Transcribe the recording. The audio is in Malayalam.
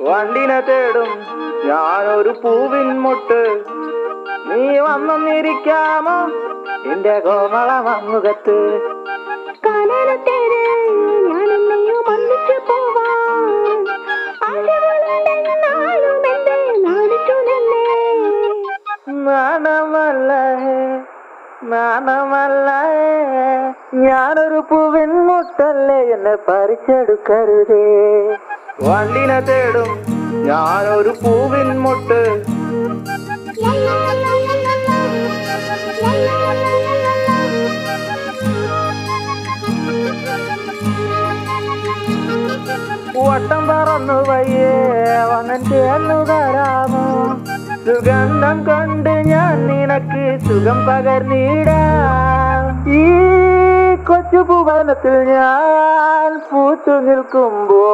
വണ്ടിനെ തേടും ഞാനൊരു പൂവിൻ മുട്ട്. നീ വന്നിരിക്കാമോ എന്റെ കോമള മമ്മുഖത്ത്? നാണമല്ല ഞാനൊരു പൂവിൻ മുട്ടല്ലേ, എന്നെ പറിച്ചെടുക്കരുതേ. വണ്ടിനെ തേടും ഞാനൊരു പൂവിൻ മുട്ട്. വട്ടം പറന്നു വയ്യേ വന്നൻ ചേർന്നു തരാമോ? സുഗന്ധം കൊണ്ട് ഞാൻ നിനക്ക് സുഖം പകർന്നിടാം. ഈ കൊച്ചു ഭുവനത്തിൽ ഞാൻ പൂത്തു നിൽക്കുമ്പോ